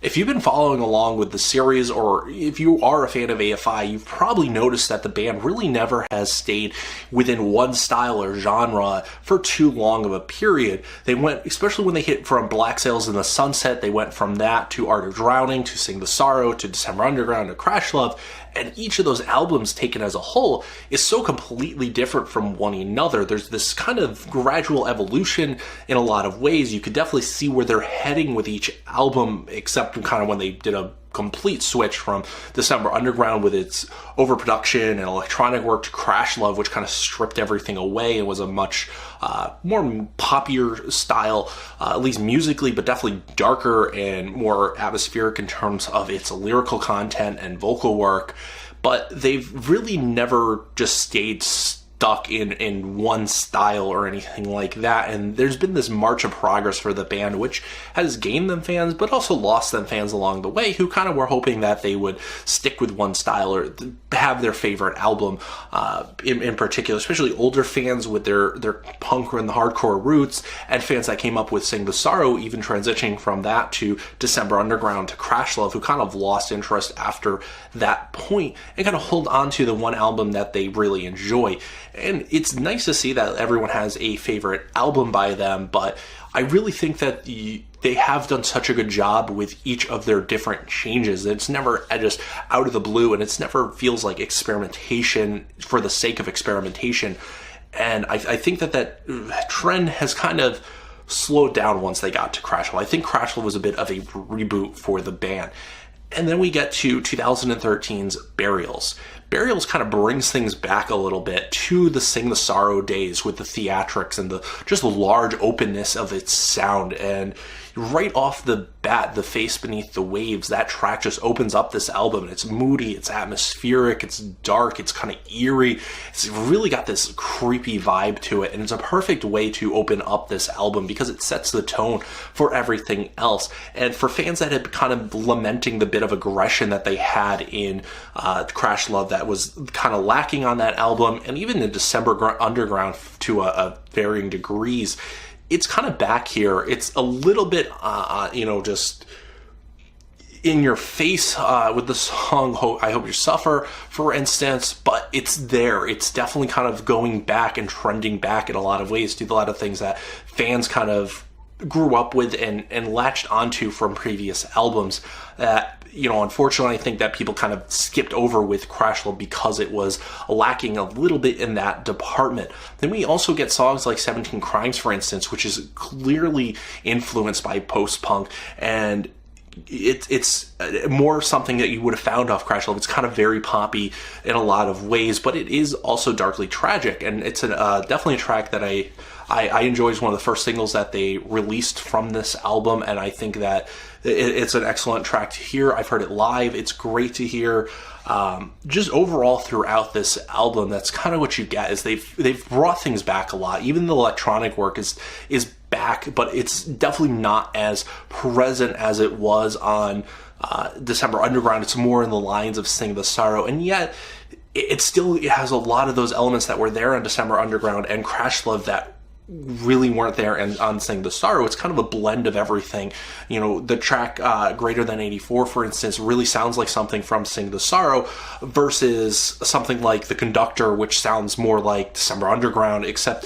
If you've been following along with the series, or if you are a fan of AFI, you've probably noticed that the band really never has stayed within one style or genre for too long of a period. They went, especially when they hit from Black Sails in the Sunset, they went from that to Art of Drowning, to Sing the Sorrow, to December Underground, to Crash Love, and each of those albums taken as a whole is so completely different from one another. There's this kind of gradual evolution in a lot of ways. You could definitely see where they're heading with each album, except kind of when they did a complete switch from December Underground with its overproduction and electronic work to Crash Love, which kind of stripped everything away and was a much more poppier style, at least musically, but definitely darker and more atmospheric in terms of its lyrical content and vocal work. But they've really never just stayed stuck in one style or anything like that, and there's been this march of progress for the band, which has gained them fans but also lost them fans along the way who kind of were hoping that they would stick with one style or have their favorite album in particular, especially older fans with their punk and the hardcore roots, and fans that came up with Sing the Sorrow, even transitioning from that to December Underground to Crash Love, who kind of lost interest after that point and kind of hold on to the one album that they really enjoy. And it's nice to see that everyone has a favorite album by them, but I really think that they have done such a good job with each of their different changes. It's never just out of the blue, and it's never feels like experimentation for the sake of experimentation. And I think that trend has kind of slowed down once they got to Crash Love. I think Crash Love was a bit of a reboot for the band. And then we get to 2013's Burials. Burials kind of brings things back a little bit to the Sing the Sorrow days with the theatrics and just the large openness of its sound. And right off the bat, The Face Beneath the Waves, that track just opens up this album. It's moody, it's atmospheric, it's dark, it's kind of eerie. It's really got this creepy vibe to it, and it's a perfect way to open up this album because it sets the tone for everything else. And for fans that had kind of lamenting the bit of aggression that they had in Crash Love that was kind of lacking on that album, and even in December Underground to a varying degrees, it's kind of back here. It's a little bit, just in your face with the song I Hope You Suffer, for instance, but it's there. It's definitely kind of going back and trending back in a lot of ways to a lot of things that fans kind of grew up with and latched onto from previous albums that, unfortunately, I think that people kind of skipped over with Crash Love because it was lacking a little bit in that department. Then we also get songs like 17 Crimes, for instance, which is clearly influenced by post-punk, and it's more something that you would have found off Crash Love. It's kind of very poppy in a lot of ways, but it is also darkly tragic, and it's definitely a track that I enjoy. As one of the first singles that they released from this album, and I think that it's an excellent track to hear. I've heard it live. It's great to hear. Just overall throughout this album, that's kind of what you get, is they've brought things back a lot. Even the electronic work is back, but it's definitely not as present as it was on December Underground. It's more in the lines of Sing the Sorrow, and yet it has a lot of those elements that were there on December Underground and Crash Love that really weren't there and on Sing the Sorrow. It's kind of a blend of everything. The track Greater Than 84, for instance, really sounds like something from Sing the Sorrow versus something like The Conductor, which sounds more like December Underground, except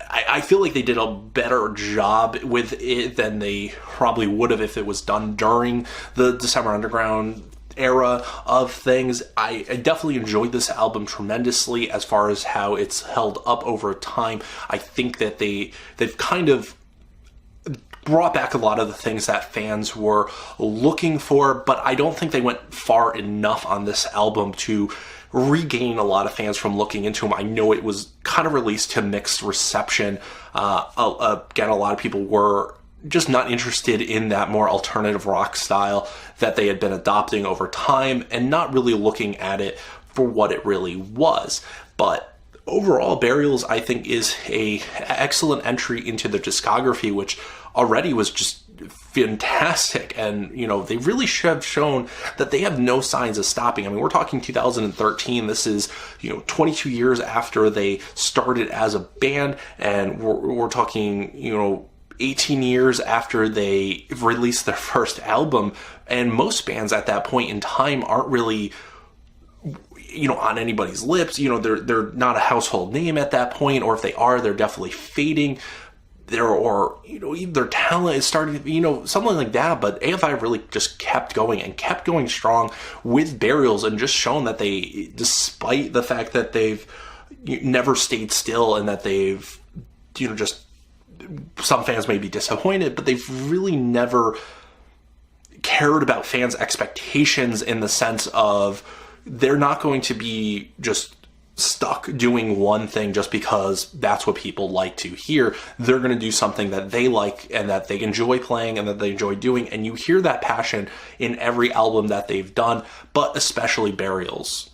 I feel like they did a better job with it than they probably would have if it was done during the December Underground era of things. I definitely enjoyed this album tremendously as far as how it's held up over time. I think that they've kind of brought back a lot of the things that fans were looking for, but I don't think they went far enough on this album to regain a lot of fans from looking into them. I know it was kind of released to mixed reception. Again, a lot of people were just not interested in that more alternative rock style that they had been adopting over time and not really looking at it for what it really was. But overall, Burials, I think, is a excellent entry into the discography, which already was just fantastic. And, they really should have shown that they have no signs of stopping. I mean, we're talking 2013. This is, 22 years after they started as a band, and we're talking, 18 years after they released their first album, and most bands at that point in time aren't really, on anybody's lips. They're not a household name at that point, or if they are, they're definitely fading. Their talent is starting, something like that. But AFI really just kept going strong with Burials, and just shown that they, despite the fact that they've never stayed still, and that they've, just, some fans may be disappointed, but they've really never cared about fans' expectations, in the sense of they're not going to be just stuck doing one thing just because that's what people like to hear. They're going to do something that they like and that they enjoy playing and that they enjoy doing. And you hear that passion in every album that they've done, but especially Burials.